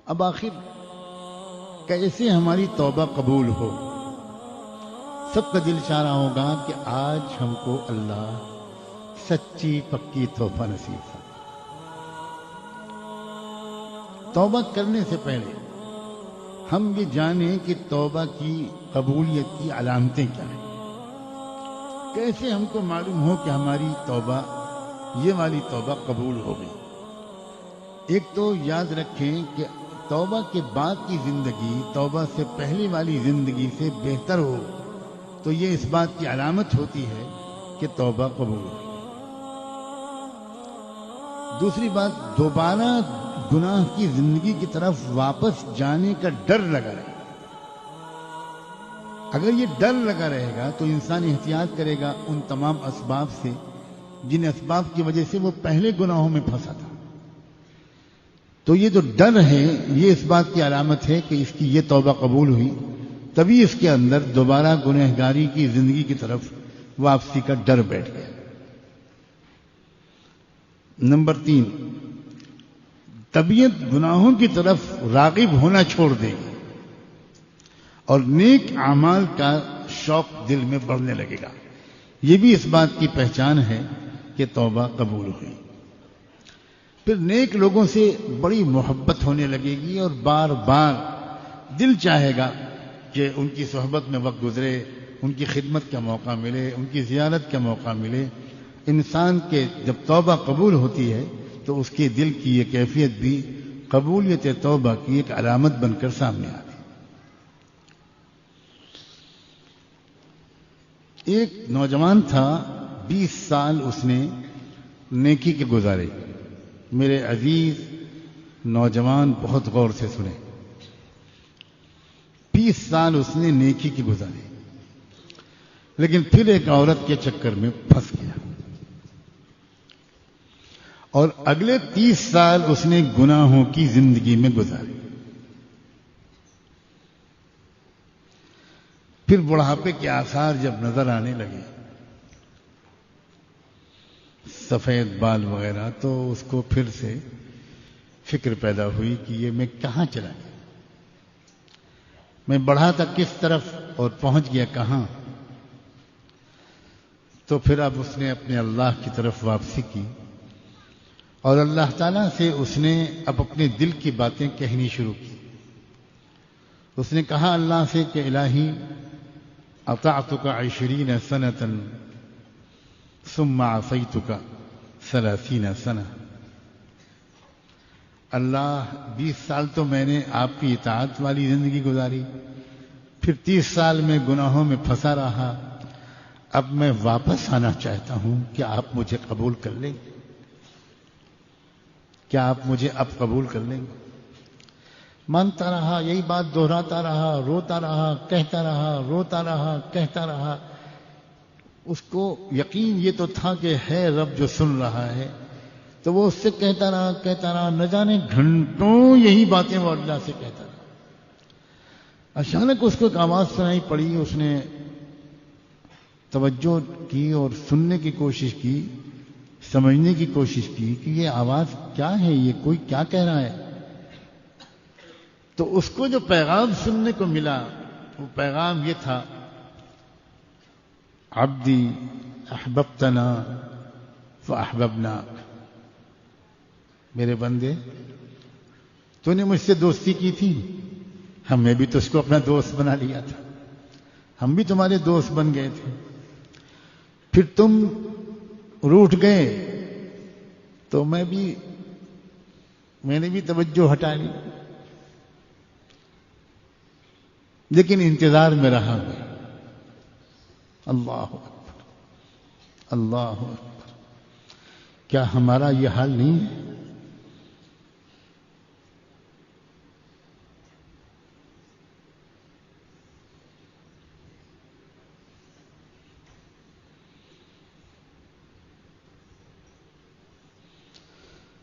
اب آخر کیسے ہماری توبہ قبول ہو؟ سب کا دل چاہ رہا ہوگا کہ آج ہم کو اللہ سچی پکی توبہ نصیب فرمائے۔ توبہ کرنے سے پہلے ہم یہ جانیں کہ توبہ کی قبولیت کی علامتیں کیا ہیں۔ کیسے ہم کو معلوم ہو کہ ہماری توبہ، یہ والی توبہ قبول ہو گئی؟ ایک تو یاد رکھیں کہ توبہ کے بعد کی زندگی توبہ سے پہلے والی زندگی سے بہتر ہو تو یہ اس بات کی علامت ہوتی ہے کہ توبہ قبول ہو۔ دوسری بات، دوبارہ گناہ کی زندگی کی طرف واپس جانے کا ڈر لگا رہے گا۔ اگر یہ ڈر لگا رہے گا تو انسان احتیاط کرے گا ان تمام اسباب سے جن اسباب کی وجہ سے وہ پہلے گناہوں میں پھنسا تھا۔ تو یہ جو ڈر ہے یہ اس بات کی علامت ہے کہ اس کی یہ توبہ قبول ہوئی، تبھی اس کے اندر دوبارہ گنہگاری کی زندگی کی طرف واپسی کا ڈر بیٹھ گیا۔ نمبر 3، طبیعت گناہوں کی طرف راغب ہونا چھوڑ دے گی اور نیک اعمال کا شوق دل میں بڑھنے لگے گا۔ یہ بھی اس بات کی پہچان ہے کہ توبہ قبول ہوئی۔ پھر نیک لوگوں سے بڑی محبت ہونے لگے گی اور بار بار دل چاہے گا کہ ان کی صحبت میں وقت گزرے، ان کی خدمت کا موقع ملے، ان کی زیارت کا موقع ملے۔ انسان کے جب توبہ قبول ہوتی ہے تو اس کے دل کی یہ کیفیت بھی قبولیت توبہ کی ایک علامت بن کر سامنے آتی ہے۔ ایک نوجوان تھا، 20 سال اس نے نیکی کے گزارے۔ میرے عزیز نوجوان بہت غور سے سنیں، 20 سال اس نے نیکی کی گزارے، لیکن پھر ایک عورت کے چکر میں پھنس گیا اور اگلے 30 سال اس نے گناہوں کی زندگی میں گزارے۔ پھر بڑھاپے کے آثار جب نظر آنے لگے، سفید بال وغیرہ، تو اس کو پھر سے فکر پیدا ہوئی کہ یہ میں کہاں چلا گیا، میں بڑھا تھا کس طرف اور پہنچ گیا کہاں۔ تو پھر اب اس نے اپنے اللہ کی طرف واپسی کی اور اللہ تعالیٰ سے اس نے اب اپنے دل کی باتیں کہنی شروع کی۔ اس نے کہا اللہ سے کہ الہی اطعتک 20 سنة ثم عصیتک 30 سنة۔ اللہ 20 سال تو میں نے آپ کی اطاعت والی زندگی گزاری، پھر 30 سال میں گناہوں میں پھنسا رہا، اب میں واپس آنا چاہتا ہوں، کیا آپ مجھے قبول کر لیں گے؟ کیا آپ مجھے اب قبول کر لیں گے؟ مانتا رہا، یہی بات دہراتا رہا، روتا رہا، کہتا رہا، روتا رہا، کہتا رہا۔ اس کو یقین یہ تو تھا کہ ہے رب جو سن رہا ہے، تو وہ اس سے کہتا رہا، نہ جانے گھنٹوں یہی باتیں وہ اللہ سے کہتا رہا۔ اچانک اس کو ایک آواز سنائی پڑی، اس نے توجہ کی اور سننے کی کوشش کی، سمجھنے کی کوشش کی کہ یہ آواز کیا ہے، یہ کوئی کیا کہہ رہا ہے۔ تو اس کو جو پیغام سننے کو ملا وہ پیغام یہ تھا، عبدی احببتنا فاحببناک، میرے بندے تو نے مجھ سے دوستی کی تھی، ہم نے بھی تو اس کو اپنا دوست بنا لیا تھا، ہم بھی تمہارے دوست بن گئے تھے، پھر تم روٹھ گئے تو میں نے بھی توجہ ہٹا لی، لیکن انتظار میں رہا میں۔ اللہ اکبر، اللہ اکبر، کیا ہمارا یہ حال نہیں ہے؟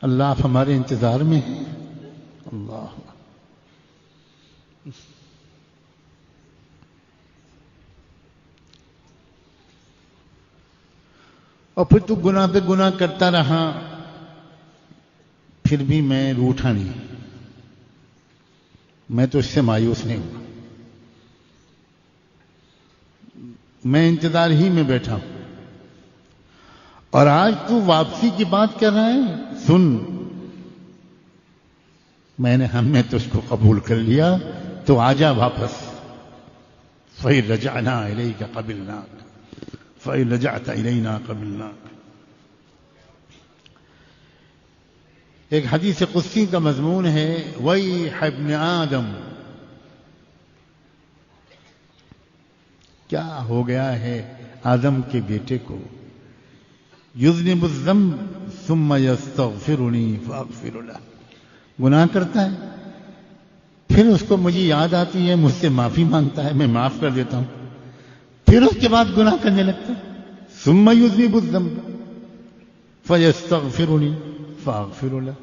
اللہ آپ ہمارے انتظار میں ہیں۔ اللہ اور پھر تو گناہ پہ گناہ کرتا رہا، پھر بھی میں روٹھا نہیں، میں تو اس سے مایوس نہیں ہوں، میں انتظار ہی میں بیٹھا ہوں، اور آج تو واپسی کی بات کر رہا ہے۔ سن، ہم نے تو اس کو قبول کر لیا، تو آجا واپس۔ فَإِن رَجَعْنَا إِلَيْكَ قَبِلْنَاكَ فَإِن رَجَعْتَ إِلَيْنَا قَبِلْنَاكَ۔ ایک حدیث قدسی کا مضمون ہے، وَيْحَ ابْنِ آدم، کیا ہو گیا ہے آدم کے بیٹے کو، یذنب الذنب ثم یستغفرنی فاغفر لہ، گناہ کرتا ہے پھر اس کو مجھے یاد آتی ہے، مجھ سے معافی مانگتا ہے، میں معاف کر دیتا ہوں، پھر اس کے بعد گناہ کرنے لگتا ہے۔ ثم یذنب الذنب فیستغفرنی فاغفر لہ،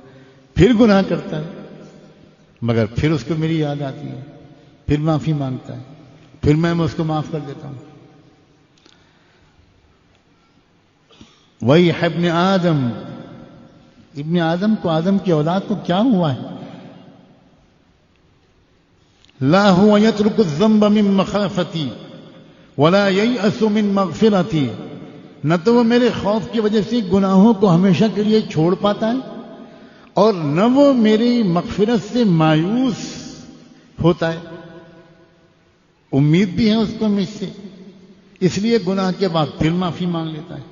پھر گناہ کرتا ہے مگر پھر اس کو میری یاد آتی ہے، پھر معافی مانگتا ہے، پھر میں اس کو معاف کر دیتا ہوں۔ وَيْحَ ابْنِ آدم، ابن آدم کو، آدم کی اولاد کو کیا ہوا ہے؟ لا هو يترك الذنب من مخافتي ولا ييأس من مغفرتي، نہ تو وہ میرے خوف کی وجہ سے گناہوں کو ہمیشہ کے لیے چھوڑ پاتا ہے، اور نہ وہ میری مغفرت سے مایوس ہوتا ہے، امید بھی ہے اس کو مجھ سے، اس لیے گناہ کے بعد پھر معافی مانگ لیتا ہے۔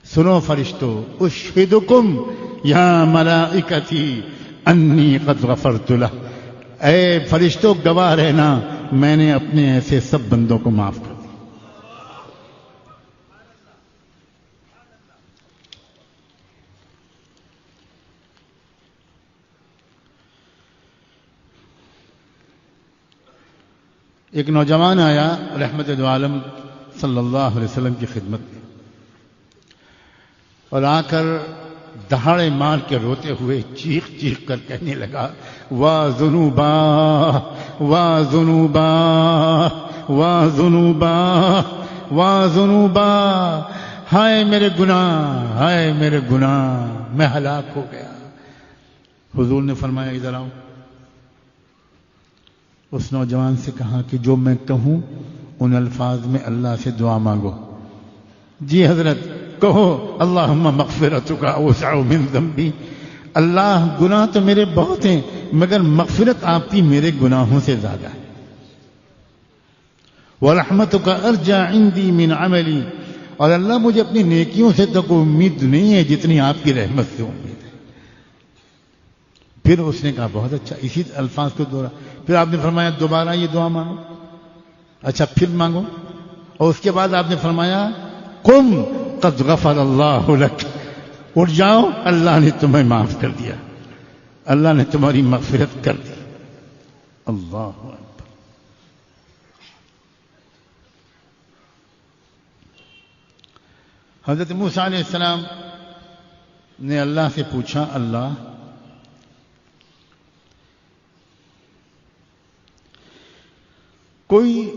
سنو فرشتو، اشہدکم یا ملائکتی انی قد غفرت لہ، اے فرشتو گواہ رہنا، میں نے اپنے ایسے سب بندوں کو معاف کر دیا۔ ایک نوجوان آیا رحمت دو عالم صلی اللہ علیہ وسلم کی خدمت میں، اور آ کر دہاڑے مار کے روتے ہوئے چیخ چیخ کر کہنے لگا، واہ ذنوبا واہ ذنوبا واہ ذنوبا واہ ذنوبا، ہائے میرے گناہ، ہائے میرے گناہ، میں ہلاک ہو گیا۔ حضور نے فرمایا ادھر آؤ۔ اس نوجوان سے کہا کہ جو میں کہوں ان الفاظ میں اللہ سے دعا مانگو۔ جی حضرت، کہو اللہم مغفرتک اوسع من ذنبی، اللہ گناہ تو میرے بہت ہیں مگر مغفرت آپ کی میرے گناہوں سے زیادہ ہے۔ ورحمتک ارجع عندی من عملی، اور اللہ مجھے اپنی نیکیوں سے تو کوئی امید نہیں ہے جتنی آپ کی رحمت سے امید ہے۔ پھر اس نے کہا بہت اچھا، اسی الفاظ کو دوہرا۔ پھر آپ نے فرمایا دوبارہ یہ دعا مانگو۔ اچھا پھر مانگو، اور اس کے بعد آپ نے فرمایا قم قد غفر اللہ لک، اٹھ جاؤ، اللہ نے تمہیں معاف کر دیا، اللہ نے تمہاری مغفرت کر دی۔ اللہ اکبر۔ حضرت موسیٰ علیہ السلام نے اللہ سے پوچھا، اللہ کوئی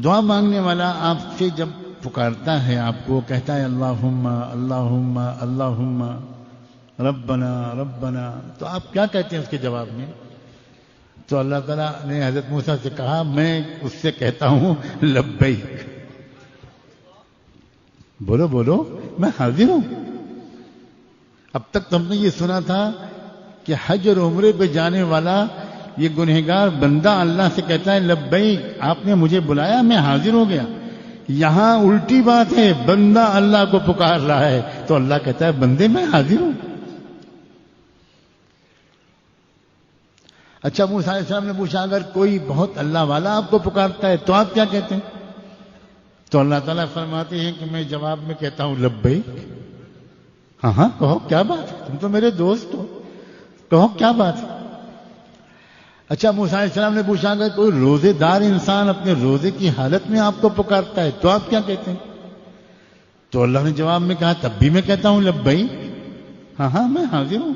دعا مانگنے والا آپ سے جب پکارتا ہے، آپ کو کہتا ہے اللہم اللہم اللہم ربنا ربنا، تو آپ کیا کہتے ہیں اس کے جواب میں؟ تو اللہ تعالیٰ نے حضرت موسیٰ سے کہا، میں اس سے کہتا ہوں لبیک، بولو بولو میں حاضر ہوں۔ اب تک تو ہم نے یہ سنا تھا کہ حج اور عمرے پہ جانے والا یہ گنہگار بندہ اللہ سے کہتا ہے لبیک، آپ نے مجھے بلایا، میں حاضر ہو گیا۔ یہاں الٹی بات ہے، بندہ اللہ کو پکار رہا ہے تو اللہ کہتا ہے بندے میں حاضر ہوں۔ اچھا موسیٰ علیہ السلام نے پوچھا اگر کوئی بہت اللہ والا آپ کو پکارتا ہے تو آپ کیا کہتے ہیں؟ تو اللہ تعالیٰ فرماتے ہیں کہ میں جواب میں کہتا ہوں لبیک، ہاں ہاں کہو کیا بات ہے، تم تو میرے دوست ہو، کہو کیا بات ہے۔ اچھا موسیٰ علیہ السلام نے پوچھا اگر کوئی روزے دار انسان اپنے روزے کی حالت میں آپ کو پکارتا ہے تو آپ کیا کہتے ہیں؟ تو اللہ نے جواب میں کہا تب بھی میں کہتا ہوں لبیک، ہاں ہاں میں حاضر ہوں۔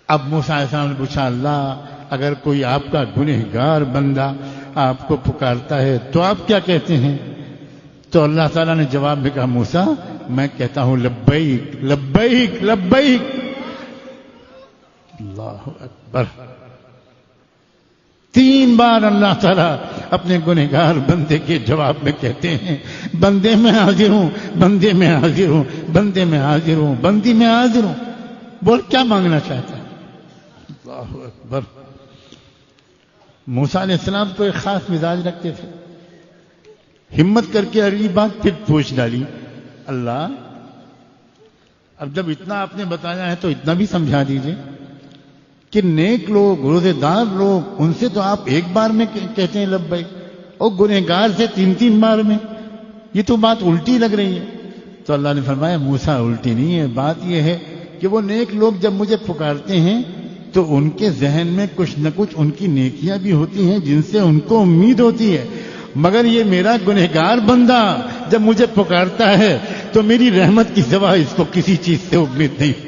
اب موسیٰ علیہ السلام نے پوچھا اللہ اگر کوئی آپ کا گنہگار بندہ آپ کو پکارتا ہے تو آپ کیا کہتے ہیں؟ تو اللہ تعالیٰ نے جواب میں کہا موسیٰ میں کہتا ہوں لبیک لبیک لبیک۔ اللہ اکبر۔ بار اللہ تعالیٰ اپنے گنہگار بندے کے جواب میں کہتے ہیں بندے میں حاضر ہوں، بندے میں حاضر ہوں، بندے میں حاضر ہوں، بندی میں حاضر ہوں. بول کیا مانگنا چاہتا ہے؟ اللہ اکبر. موسیٰ علیہ السلام تو ایک خاص مزاج رکھتے تھے. ہمت کر کے اگلی بات پھر پوچھ ڈالی، اللہ اب جب اتنا آپ نے بتایا ہے تو اتنا بھی سمجھا دیجئے کہ نیک لوگ، روزے دار لوگ، ان سے تو آپ ایک بار میں کہتے ہیں لبیک، اور گنہگار سے 3 بار میں. یہ تو بات الٹی لگ رہی ہے. تو اللہ نے فرمایا موسیٰ الٹی نہیں ہے، بات یہ ہے کہ وہ نیک لوگ جب مجھے پکارتے ہیں تو ان کے ذہن میں کچھ نہ کچھ ان کی نیکیاں بھی ہوتی ہیں جن سے ان کو امید ہوتی ہے. مگر یہ میرا گنہگار بندہ جب مجھے پکارتا ہے تو میری رحمت کی سوا اس کو کسی چیز سے امید نہیں.